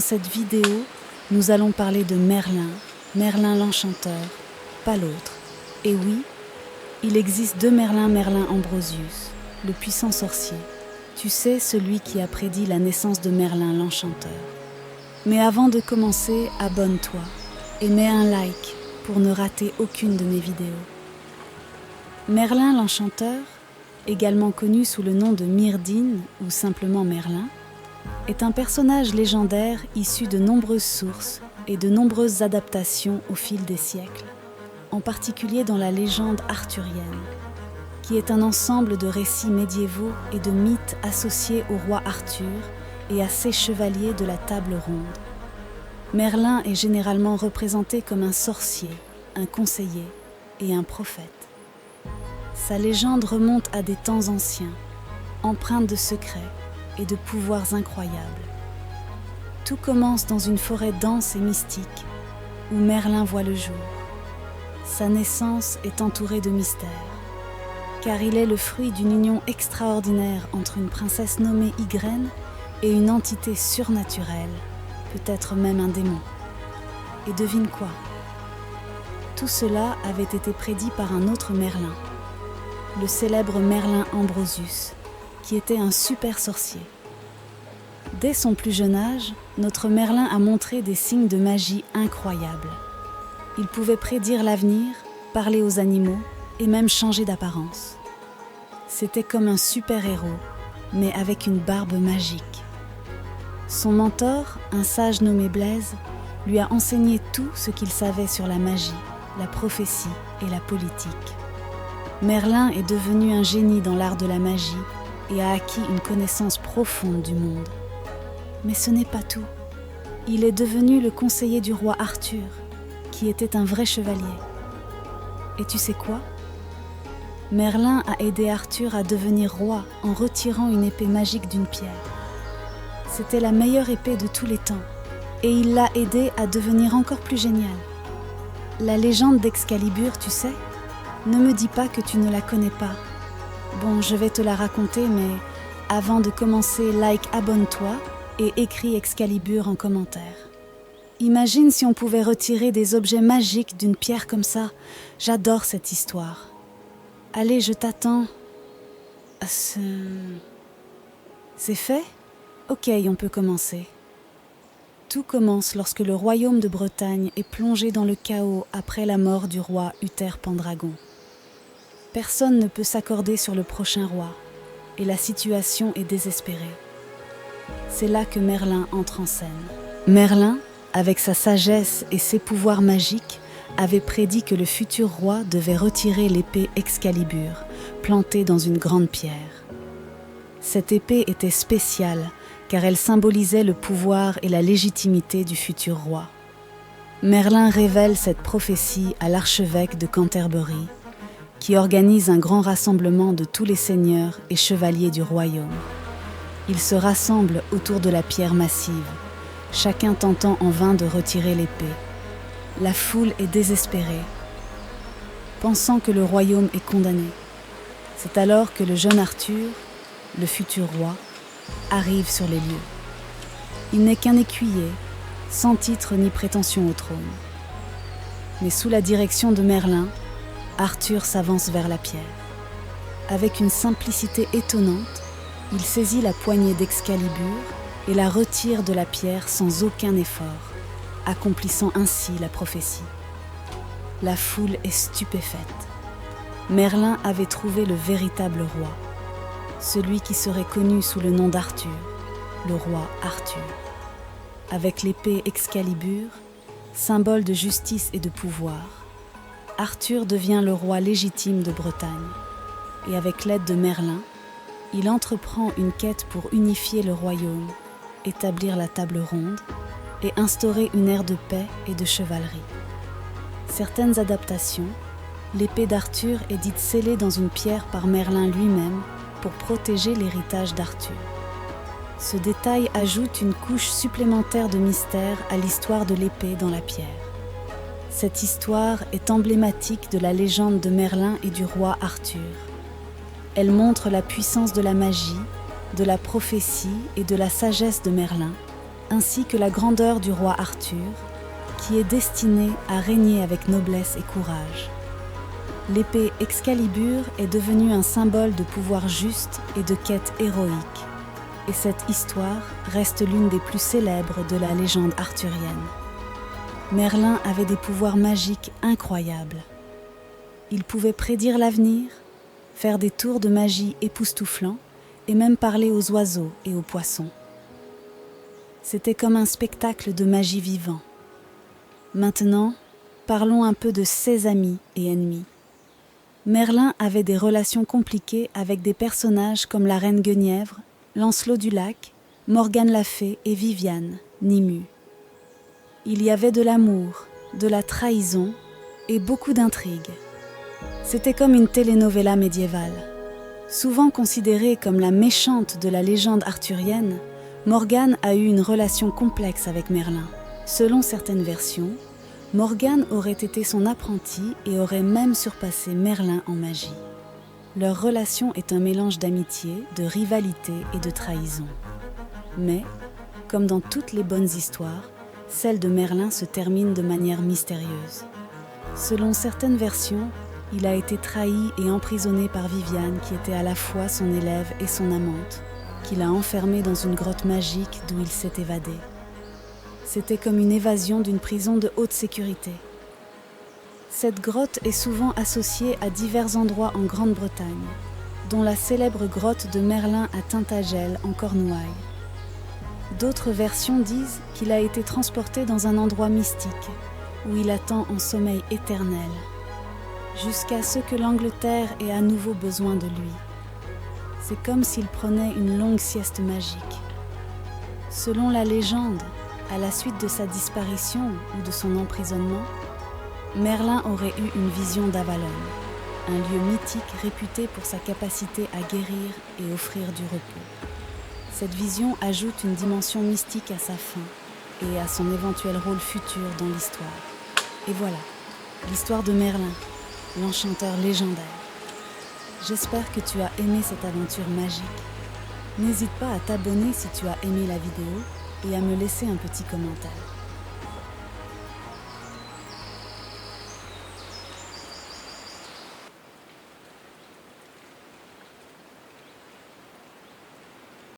cette vidéo, nous allons parler de Merlin, Merlin l'Enchanteur, pas l'autre. Et oui, il existe deux Merlin, Merlin Ambrosius, le puissant sorcier. Tu sais, celui qui a prédit la naissance de Merlin l'Enchanteur. Mais avant de commencer, abonne-toi et mets un like pour ne rater aucune de mes vidéos. Merlin l'Enchanteur, également connu sous le nom de Myrdhinn ou simplement Merlin, est un personnage légendaire issu de nombreuses sources et de nombreuses adaptations au fil des siècles, en particulier dans la légende arthurienne, qui est un ensemble de récits médiévaux et de mythes associés au roi Arthur et à ses chevaliers de la table ronde. Merlin est généralement représenté comme un sorcier, un conseiller et un prophète. Sa légende remonte à des temps anciens, empreinte de secrets et de pouvoirs incroyables. Tout commence dans une forêt dense et mystique où Merlin voit le jour. Sa naissance est entourée de mystères, car il est le fruit d'une union extraordinaire entre une princesse nommée Ygraine et une entité surnaturelle, peut-être même un démon. Et devine quoi? Tout cela avait été prédit par un autre Merlin, le célèbre Merlin Ambrosius, qui était un super sorcier. Dès son plus jeune âge, notre Merlin a montré des signes de magie incroyables. Il pouvait prédire l'avenir, parler aux animaux et même changer d'apparence. C'était comme un super-héros, mais avec une barbe magique. Son mentor, un sage nommé Blaise, lui a enseigné tout ce qu'il savait sur la magie, la prophétie et la politique. Merlin est devenu un génie dans l'art de la magie et a acquis une connaissance profonde du monde. Mais ce n'est pas tout. Il est devenu le conseiller du roi Arthur, qui était un vrai chevalier. Et tu sais quoi? Merlin a aidé Arthur à devenir roi en retirant une épée magique d'une pierre. C'était la meilleure épée de tous les temps, et il l'a aidé à devenir encore plus génial. La légende d'Excalibur, tu sais? Ne me dis pas que tu ne la connais pas. Bon, je vais te la raconter, mais avant de commencer, abonne-toi et écris Excalibur en commentaire. Imagine si on pouvait retirer des objets magiques d'une pierre comme ça. J'adore cette histoire. Allez, je t'attends. C'est fait? Ok, on peut commencer. Tout commence lorsque le royaume de Bretagne est plongé dans le chaos après la mort du roi Uther Pendragon. Personne ne peut s'accorder sur le prochain roi, et la situation est désespérée. C'est là que Merlin entre en scène. Merlin, avec sa sagesse et ses pouvoirs magiques, avait prédit que le futur roi devait retirer l'épée Excalibur, plantée dans une grande pierre. Cette épée était spéciale, car elle symbolisait le pouvoir et la légitimité du futur roi. Merlin révèle cette prophétie à l'archevêque de Canterbury, qui organise un grand rassemblement de tous les seigneurs et chevaliers du royaume. Ils se rassemblent autour de la pierre massive, chacun tentant en vain de retirer l'épée. La foule est désespérée, pensant que le royaume est condamné. C'est alors que le jeune Arthur, le futur roi, arrive sur les lieux. Il n'est qu'un écuyer, sans titre ni prétention au trône. Mais sous la direction de Merlin, Arthur s'avance vers la pierre. Avec une simplicité étonnante, il saisit la poignée d'Excalibur et la retire de la pierre sans aucun effort, accomplissant ainsi la prophétie. La foule est stupéfaite. Merlin avait trouvé le véritable roi, celui qui serait connu sous le nom d'Arthur, le roi Arthur. Avec l'épée Excalibur, symbole de justice et de pouvoir, Arthur devient le roi légitime de Bretagne, et avec l'aide de Merlin, il entreprend une quête pour unifier le royaume, établir la table ronde et instaurer une ère de paix et de chevalerie. Certaines adaptations, l'épée d'Arthur est dite scellée dans une pierre par Merlin lui-même pour protéger l'héritage d'Arthur. Ce détail ajoute une couche supplémentaire de mystère à l'histoire de l'épée dans la pierre. Cette histoire est emblématique de la légende de Merlin et du roi Arthur. Elle montre la puissance de la magie, de la prophétie et de la sagesse de Merlin, ainsi que la grandeur du roi Arthur, qui est destiné à régner avec noblesse et courage. L'épée Excalibur est devenue un symbole de pouvoir juste et de quête héroïque, et cette histoire reste l'une des plus célèbres de la légende arthurienne. Merlin avait des pouvoirs magiques incroyables. Il pouvait prédire l'avenir, faire des tours de magie époustouflants et même parler aux oiseaux et aux poissons. C'était comme un spectacle de magie vivant. Maintenant, parlons un peu de ses amis et ennemis. Merlin avait des relations compliquées avec des personnages comme la reine Guenièvre, Lancelot du Lac, Morgane la Fée et Viviane, Nimue. Il y avait de l'amour, de la trahison et beaucoup d'intrigues. C'était comme une telenovela médiévale. Souvent considérée comme la méchante de la légende arthurienne, Morgane a eu une relation complexe avec Merlin. Selon certaines versions, Morgane aurait été son apprentie et aurait même surpassé Merlin en magie. Leur relation est un mélange d'amitié, de rivalité et de trahison. Mais, comme dans toutes les bonnes histoires, celle de Merlin se termine de manière mystérieuse. Selon certaines versions, il a été trahi et emprisonné par Viviane, qui était à la fois son élève et son amante, qui l'a enfermé dans une grotte magique d'où il s'est évadé. C'était comme une évasion d'une prison de haute sécurité. Cette grotte est souvent associée à divers endroits en Grande-Bretagne, dont la célèbre grotte de Merlin à Tintagel en Cornouailles. D'autres versions disent qu'il a été transporté dans un endroit mystique, où il attend en sommeil éternel, jusqu'à ce que l'Angleterre ait à nouveau besoin de lui. C'est comme s'il prenait une longue sieste magique. Selon la légende, à la suite de sa disparition ou de son emprisonnement, Merlin aurait eu une vision d'Avalon, un lieu mythique réputé pour sa capacité à guérir et offrir du repos. Cette vision ajoute une dimension mystique à sa fin et à son éventuel rôle futur dans l'histoire. Et voilà, l'histoire de Merlin, l'enchanteur légendaire. J'espère que tu as aimé cette aventure magique. N'hésite pas à t'abonner si tu as aimé la vidéo et à me laisser un petit commentaire.